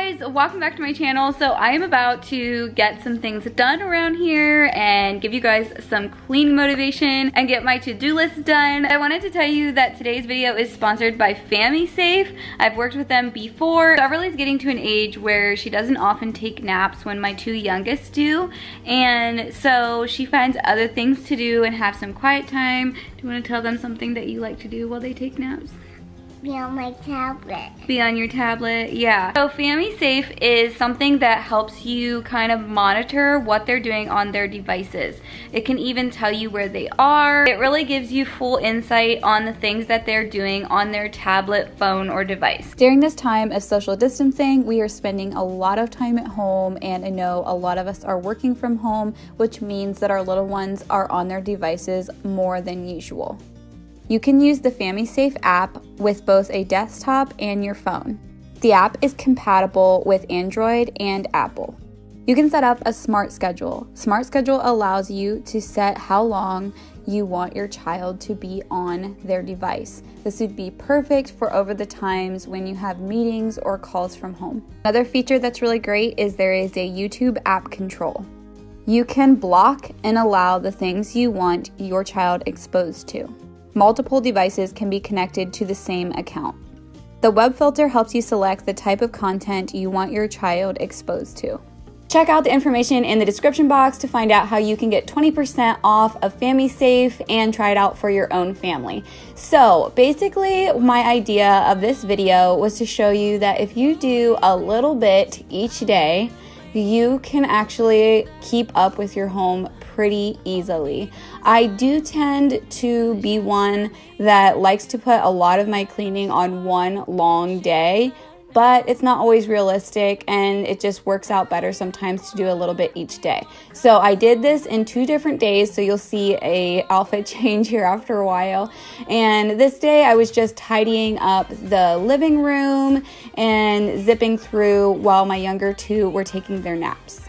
guys, welcome back to my channel. So I am about to get some things done around here and give you guys some cleaning motivation and get my to-do list done. I wanted to tell you that today's video is sponsored by FamilySafe. I've worked with them before. Beverly's getting to an age where she doesn't often take naps when my two youngest do, and so she finds other things to do and have some quiet time. Do you want to tell them something that you like to do while they take naps? Be on my tablet. Be on your tablet, yeah. So FamilySafe is something that helps you kind of monitor what they're doing on their devices. It can even tell you where they are. It really gives you full insight on the things that they're doing on their tablet, phone, or device. During this time of social distancing, we are spending a lot of time at home, and I know a lot of us are working from home, which means that our little ones are on their devices more than usual. You can use the FamilySafe app with both a desktop and your phone. The app is compatible with Android and Apple. You can set up a smart schedule. Smart schedule allows you to set how long you want your child to be on their device. This would be perfect for over the times when you have meetings or calls from home. Another feature that's really great is there is a YouTube app control. You can block and allow the things you want your child exposed to. Multiple devices can be connected to the same account. The web filter helps you select the type of content you want your child exposed to. Check out the information in the description box to find out how you can get 20% off of FamilySafe and try it out for your own family. So basically, my idea of this video was to show you that if you do a little bit each day, you can actually keep up with your home pretty easily. I do tend to be one that likes to put a lot of my cleaning on one long day, but it's not always realistic, and it just works out better sometimes to do a little bit each day. So I did this in 2 different days, so you'll see a outfit change here after a while. And this day I was just tidying up the living room and zipping through while my younger 2 were taking their naps.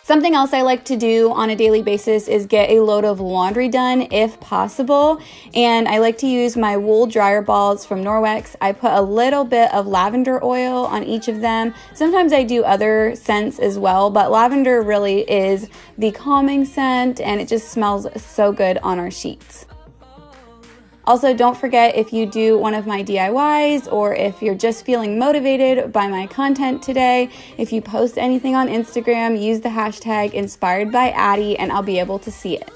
Something else I like to do on a daily basis is get a load of laundry done if possible, and I like to use my wool dryer balls from Norwex. I put a little bit of lavender oil on each of them. Sometimes I do other scents as well, but lavender really is the calming scent, and it just smells so good on our sheets. Also, don't forget, if you do one of my DIYs or if you're just feeling motivated by my content today, if you post anything on Instagram, use the hashtag #InspiredByAddie and I'll be able to see it.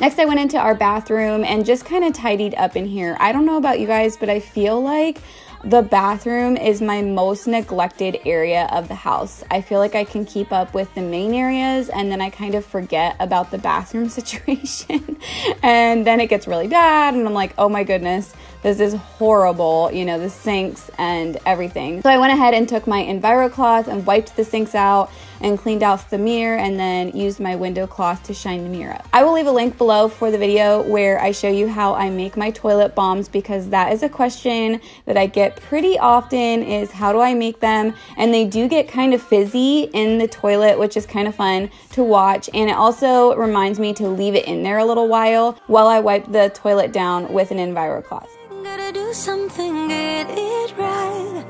Next, I went into our bathroom and just kind of tidied up in here. I don't know about you guys, but I feel like the bathroom is my most neglected area of the house. I feel like I can keep up with the main areas and then I kind of forget about the bathroom situation. And then it gets really bad and I'm like, oh my goodness, this is horrible, you know, the sinks and everything. So I went ahead and took my EnviroCloth and wiped the sinks out and cleaned off the mirror and then used my window cloth to shine the mirror up. I will leave a link below for the video where I show you how I make my toilet bombs, because that is a question that I get pretty often, is how do I make them? And they do get kind of fizzy in the toilet, which is kind of fun to watch, and it also reminds me to leave it in there a little while I wipe the toilet down with an EnviroCloth. Gotta do something, get it right.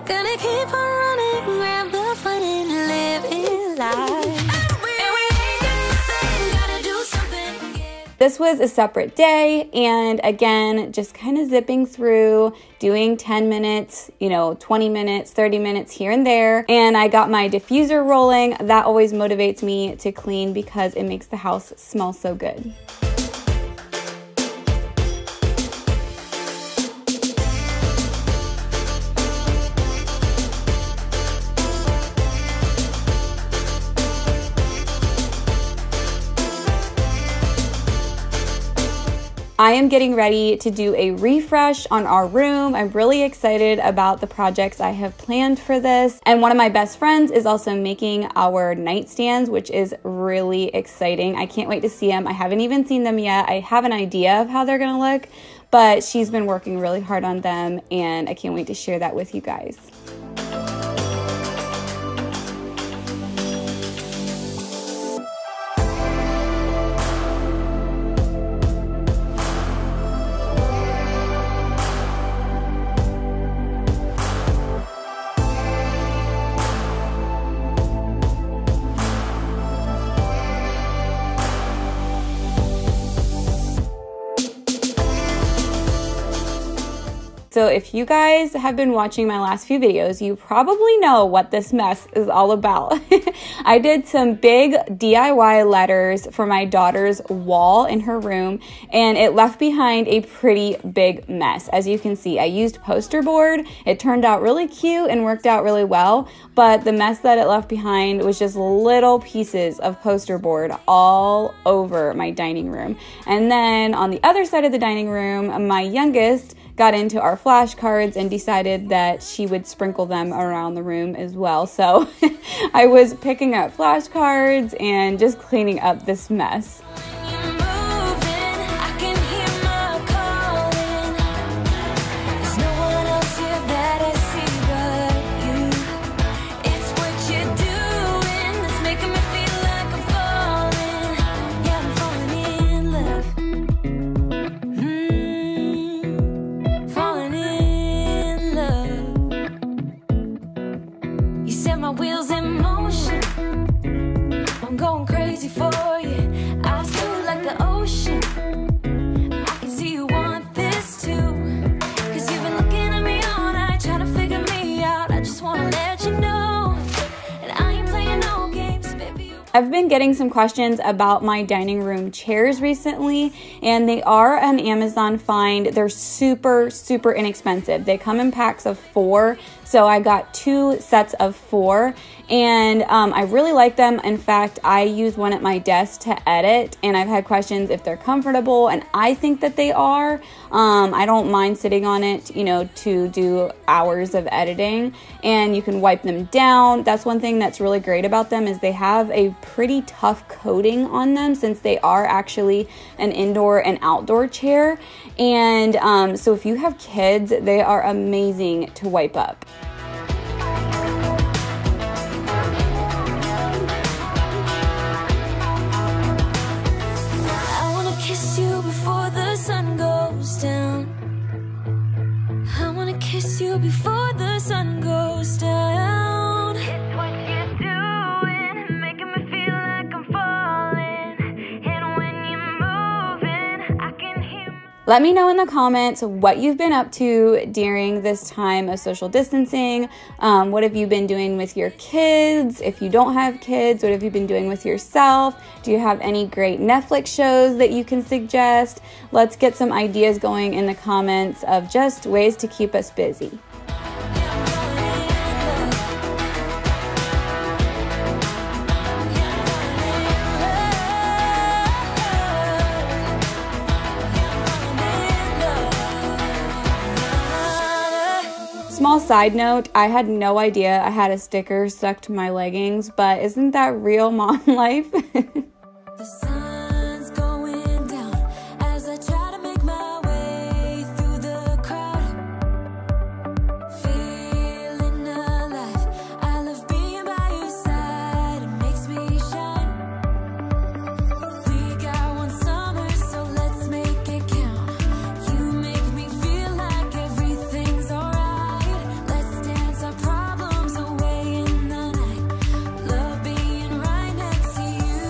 Gonna keep on running, grab the fun and live it life. This was a separate day, and again, just kind of zipping through, doing 10 minutes, 20 minutes, 30 minutes here and there. And I got my diffuser rolling. That always motivates me to clean because it makes the house smell so good. I am getting ready to do a refresh on our room. I'm really excited about the projects I have planned for this. And one of my best friends is also making our nightstands, which is really exciting. I can't wait to see them. I haven't even seen them yet. I have an idea of how they're gonna look, but she's been working really hard on them, and I can't wait to share that with you guys. So if you guys have been watching my last few videos, you probably know what this mess is all about. I did some big DIY letters for my daughter's wall in her room, and it left behind a pretty big mess. As you can see, I used poster board. It turned out really cute and worked out really well, but the mess that it left behind was just little pieces of poster board all over my dining room. And then on the other side of the dining room, my youngest got into our flashcards and decided that she would sprinkle them around the room as well. So I was picking up flashcards and just cleaning up this mess. My wheels in motion, I'm going crazy for you. I feel like the ocean. I can see you want this too, 'cause you've been looking at me all night, trying to figure me out. I just wanna let you know, and I ain't playing no games, baby. I've been getting some questions about my dining room chairs recently, and they are an Amazon find. They're super inexpensive. They come in packs of 4, so I got 2 sets of 4, and I really like them. In fact, I use one at my desk to edit, and I've had questions if they're comfortable, and I think that they are. I don't mind sitting on it, you know, to do hours of editing, and you can wipe them down. That's one thing that's really great about them, is they have a pretty tough coating on them, since they are actually an indoor and outdoor chair. And so if you have kids, they are amazing to wipe up. I wanna kiss you before the sun goes down. I wanna kiss you before the sun goes down. It's what you're doing, making me feel like I'm falling. And when you're moving, I can hear. Let me know in the comments what you've been up to during this time of social distancing. What have you been doing with your kids? If you don't have kids, what have you been doing with yourself? Do you have any great Netflix shows that you can suggest? Let's get some ideas going in the comments of just ways to keep us busy. Small side note, I had no idea I had a sticker stuck to my leggings, but isn't that real mom life? The sun's going down as I try to make my way through the crowd. Feeling alive, I love being by your side. It makes me shine. We got one summer, so let's make it count. You make me feel like everything's alright. Let's dance our problems away in the night. Love being right next to you.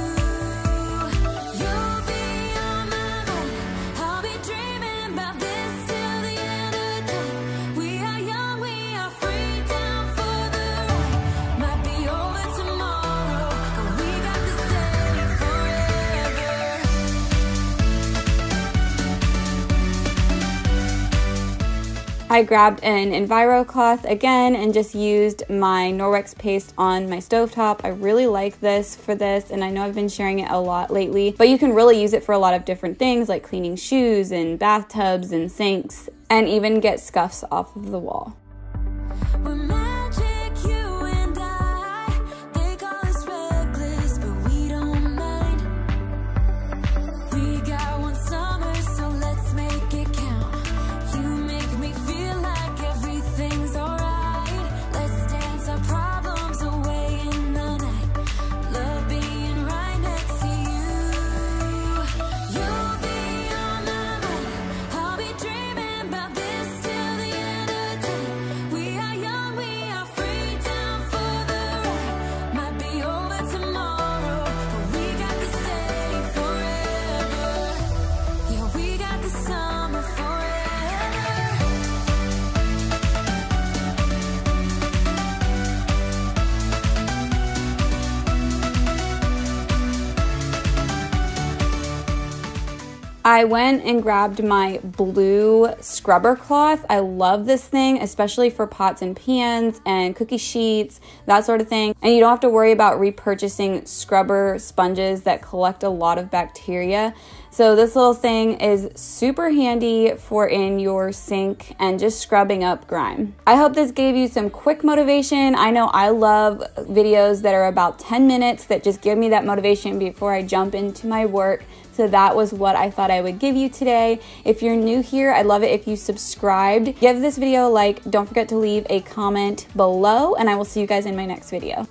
I grabbed an Enviro cloth again and just used my Norwex paste on my stovetop. I really like this for this, and I know I've been sharing it a lot lately, but you can really use it for a lot of different things like cleaning shoes and bathtubs and sinks, and even get scuffs off of the wall. I went and grabbed my blue scrubber cloth. I love this thing, especially for pots and pans and cookie sheets, that sort of thing. And you don't have to worry about repurchasing scrubber sponges that collect a lot of bacteria. So this little thing is super handy for in your sink and just scrubbing up grime. I hope this gave you some quick motivation. I know I love videos that are about 10 minutes that just give me that motivation before I jump into my work. So that was what I thought I would give you today. If you're new here, I'd love it if you subscribed. Give this video a like. Don't forget to leave a comment below, and I will see you guys in my next video.